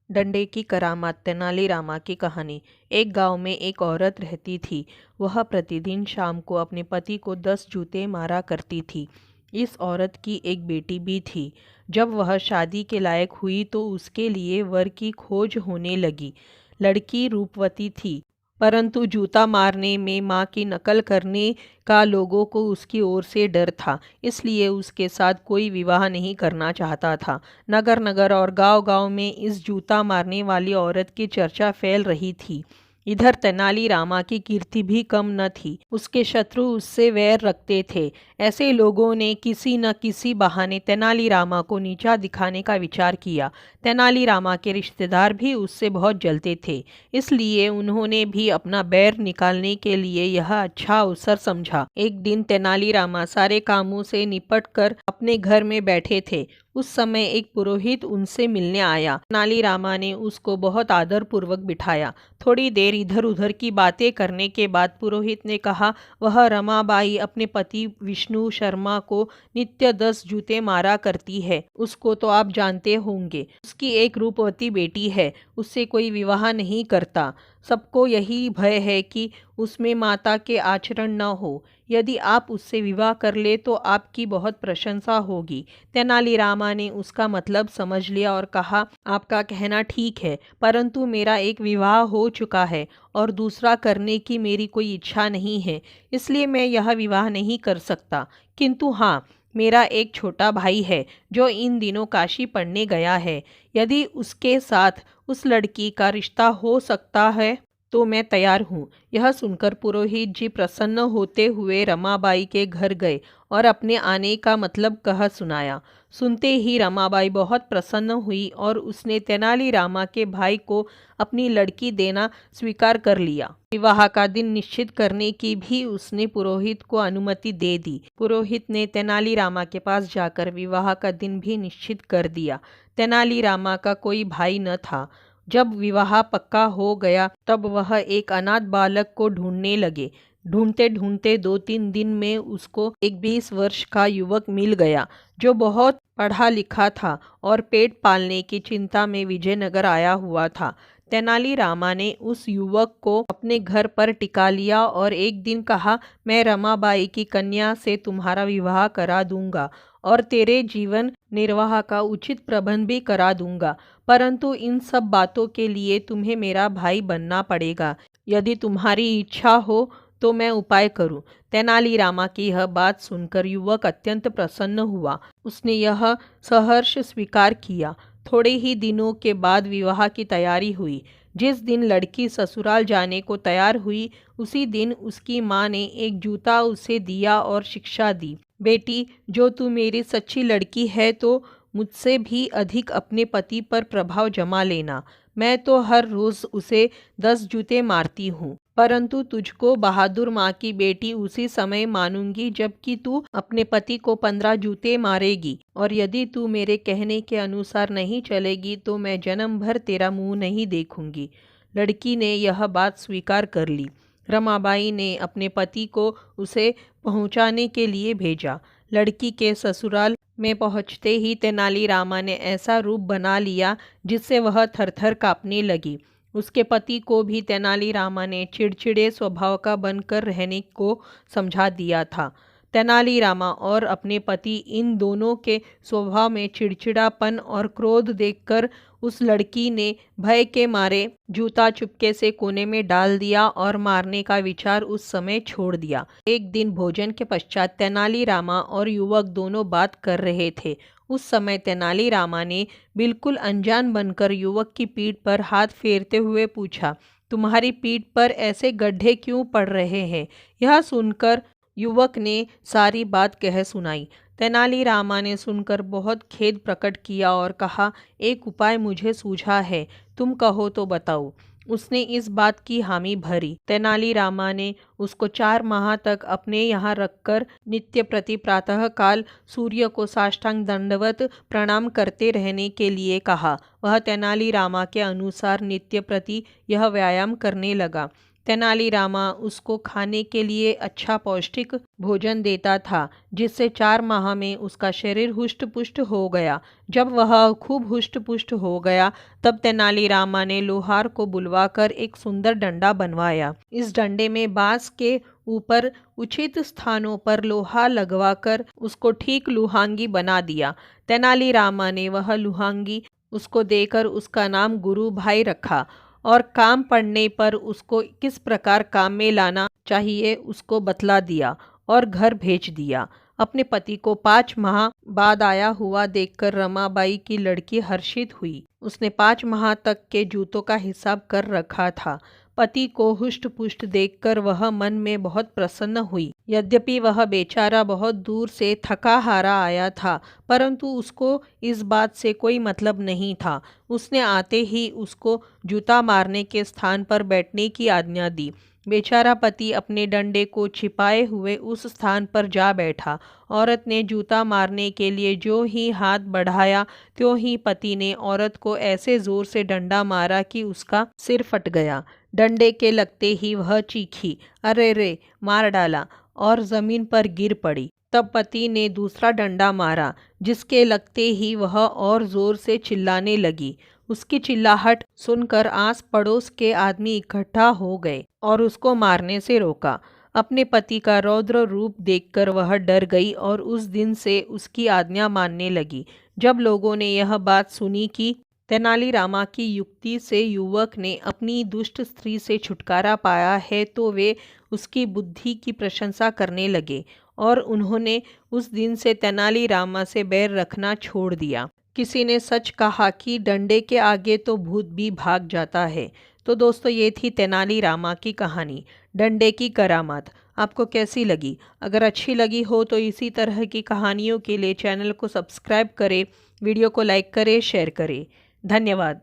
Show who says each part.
Speaker 1: डंडे की करामात तेनालीरामा की कहानी। एक गांव में एक औरत रहती थी। वह प्रतिदिन शाम को अपने पति को 10 जूते मारा करती थी। इस औरत की एक बेटी भी थी। जब वह शादी के लायक हुई तो उसके लिए वर की खोज होने लगी। लड़की रूपवती थी, परंतु जूता मारने में माँ की नकल करने का लोगों को उसकी ओर से डर था, इसलिए उसके साथ कोई विवाह नहीं करना चाहता था। नगर नगर और गांव-गांव में इस जूता मारने वाली औरत की चर्चा फैल रही थी। इधर तेनालीरामा की कीर्ति भी कम न थी। उसके शत्रु उससे वैर रखते थे। ऐसे लोगों ने किसी न किसी बहाने तेनालीरामा को नीचा दिखाने का विचार किया। तेनालीरामा के रिश्तेदार भी उससे बहुत जलते थे, इसलिए उन्होंने भी अपना बैर निकालने के लिए यह अच्छा अवसर समझा। एक दिन तेनालीरामा सारे कामों से निपट कर अपने घर में बैठे थे। उस समय एक पुरोहित उनसे मिलने आया। तेनालीरामा ने उसको बहुत आदर पूर्वक बिठाया। थोड़ी देर इधर उधर की बातें करने के बाद पुरोहित ने कहा, वह रमाबाई अपने पति विष्णु शर्मा को नित्य 10 जूते मारा करती है। उसको तो आप जानते होंगे। उसकी एक रूपवती बेटी है, उससे कोई विवाह नहीं करता। सबको यही भय है कि उसमें माता के आचरण न हो। यदि आप उससे विवाह कर ले तो आपकी बहुत प्रशंसा होगी। तेनालीरामा ने उसका मतलब समझ लिया और कहा, आपका कहना ठीक है, परंतु मेरा एक विवाह हो चुका है और दूसरा करने की मेरी कोई इच्छा नहीं है, इसलिए मैं यह विवाह नहीं कर सकता। किंतु हाँ, मेरा एक छोटा भाई है जो इन दिनों काशी पढ़ने गया है। यदि उसके साथ उस लड़की का रिश्ता हो सकता है तो मैं तैयार हूँ। यह सुनकर पुरोहित जी प्रसन्न होते हुए रमाबाई के घर गए और अपने आने का मतलब कह सुनाया। सुनते ही रमाबाई बहुत प्रसन्न हुई और उसने तेनालीरामा के भाई को अपनी लड़की देना स्वीकार कर लिया। विवाह का दिन निश्चित करने की भी उसने पुरोहित को अनुमति दे दी। पुरोहित ने तेनालीरामा के पास जाकर विवाह का दिन भी निश्चित कर दिया। तेनालीरामा का कोई भाई न था। जब विवाह पक्का हो गया तब वह एक अनाथ बालक को ढूंढने लगे। ढूंढते ढूंढते 2-3 दिन में उसको एक 20 वर्ष का युवक मिल गया जो बहुत पढ़ा लिखा था और पेट पालने की चिंता में विजयनगर आया हुआ था। तेनालीरामा ने उस युवक को अपने घर पर टिका लिया और एक दिन कहा, मैं रमाबाई की कन्या से तुम्हारा विवाह करा दूंगा और तेरे जीवन निर्वाह का उचित प्रबंध भी करा दूंगा, परंतु इन सब बातों के लिए तुम्हें मेरा भाई बनना पड़ेगा। यदि तुम्हारी इच्छा हो तो मैं उपाय करूं। तेनालीरामा की यह बात सुनकर युवक अत्यंत प्रसन्न हुआ। उसने यह सहर्ष स्वीकार किया। थोड़े ही दिनों के बाद विवाह की तैयारी हुई। जिस दिन लड़की ससुराल जाने को तैयार हुई, उसी दिन उसकी माँ ने एक जूता उसे दिया और शिक्षा दी, बेटी, जो तू मेरी सच्ची लड़की है तो मुझसे भी अधिक अपने पति पर प्रभाव जमा लेना। मैं तो हर रोज उसे 10 जूते मारती हूँ, परंतु तुझको बहादुर माँ की बेटी उसी समय मानूंगी जबकि तू अपने पति को 15 जूते मारेगी, और यदि तू मेरे कहने के अनुसार नहीं चलेगी तो मैं जन्म भर तेरा मुंह नहीं देखूंगी। लड़की ने यह बात स्वीकार कर ली। रमाबाई ने अपने पति को उसे पहुंचाने के लिए भेजा। लड़की के ससुराल में पहुंचते ही तेनालीरामा ने ऐसा रूप बना लिया जिससे वह थरथर कांपने लगी। उसके पति को भी तेनालीरामा ने चिड़चिड़े स्वभाव का बनकर रहने को समझा दिया था। तेनालीरामा और अपने पति इन दोनों के स्वभाव में चिड़चिड़ापन और क्रोध देखकर उस लड़की ने भय के मारे जूता चुपके से कोने में डाल दिया और मारने का विचार उस समय छोड़ दिया। एक दिन भोजन के पश्चात तेनालीरामा और युवक दोनों बात कर रहे थे। उस समय तेनालीरामा ने बिल्कुल अनजान बनकर युवक की पीठ पर हाथ फेरते हुए पूछा, तुम्हारी पीठ पर ऐसे गड्ढे क्यों पड़ रहे हैं? यह सुनकर युवक ने सारी बात कह सुनाई। तेनालीरामा ने सुनकर बहुत खेद प्रकट किया और कहा, एक उपाय मुझे सूझा है, तुम कहो तो बताओ। उसने इस बात की हामी भरी। तेनालीरामा ने उसको 4 माह तक अपने यहाँ रखकर नित्य प्रति प्रातः काल सूर्य को साष्टांग दंडवत प्रणाम करते रहने के लिए कहा। वह तेनालीरामा के अनुसार नित्य प्रति यह व्यायाम करने लगा। तेनालीरामा उसको खाने के लिए अच्छा पौष्टिक भोजन देता था, जिससे 4 माह में उसका शरीर हुष्ट-पुष्ट हो गया। जब वह खूब हुष्ट-पुष्ट हो गया, तब तेनालीरामा ने लोहार को बुलवाकर एक सुंदर डंडा बनवाया। इस डंडे में बाँस के ऊपर उचित स्थानों पर लोहा लगवाकर उसको ठीक लुहांगी बना दिया। तेनालीरामा ने वह लुहांगी उसको देकर उसका नाम गुरु भाई रखा और काम पड़ने पर उसको किस प्रकार काम में लाना चाहिए उसको बतला दिया और घर भेज दिया। अपने पति को 5 माह बाद आया हुआ देखकर रमाबाई की लड़की हर्षित हुई। उसने 5 माह तक के जूतों का हिसाब कर रखा था। पति को हुष्ट पुष्ट देखकर वह मन में बहुत प्रसन्न हुई। यद्यपि वह बेचारा बहुत दूर से थका हारा आया था, परंतु उसको इस बात से कोई मतलब नहीं था। उसने आते ही उसको जूता मारने के स्थान पर बैठने की आज्ञा दी। बेचारा पति अपने डंडे को छिपाए हुए उस स्थान पर जा बैठा। औरत ने जूता मारने के लिए जो ही हाथ बढ़ाया, त्यों ही पति ने औरत को ऐसे जोर से डंडा मारा कि उसका सिर फट गया। डंडे के लगते ही वह चीखी, अरे रे, मार डाला, और जमीन पर गिर पड़ी। तब पति ने दूसरा डंडा मारा, जिसके लगते ही वह और जोर से चिल्लाने लगी। उसकी चिल्लाहट सुनकर आस पड़ोस के आदमी इकट्ठा हो गए और उसको मारने से रोका। अपने पति का रौद्र रूप देखकर वह डर गई और उस दिन से उसकी आज्ञा मानने लगी। जब लोगों ने यह बात सुनी कि तेनालीरामा की युक्ति से युवक ने अपनी दुष्ट स्त्री से छुटकारा पाया है, तो वे उसकी बुद्धि की प्रशंसा करने लगे और उन्होंने उस दिन से तेनालीरामा से बैर रखना छोड़ दिया। किसी ने सच कहा कि डंडे के आगे तो भूत भी भाग जाता है। तो दोस्तों, ये थी तेनालीरामा की कहानी, डंडे की करामात। आपको कैसी लगी? अगर अच्छी लगी हो तो इसी तरह की कहानियों के लिए चैनल को सब्सक्राइब करें, वीडियो को लाइक करें, शेयर करें। धन्यवाद।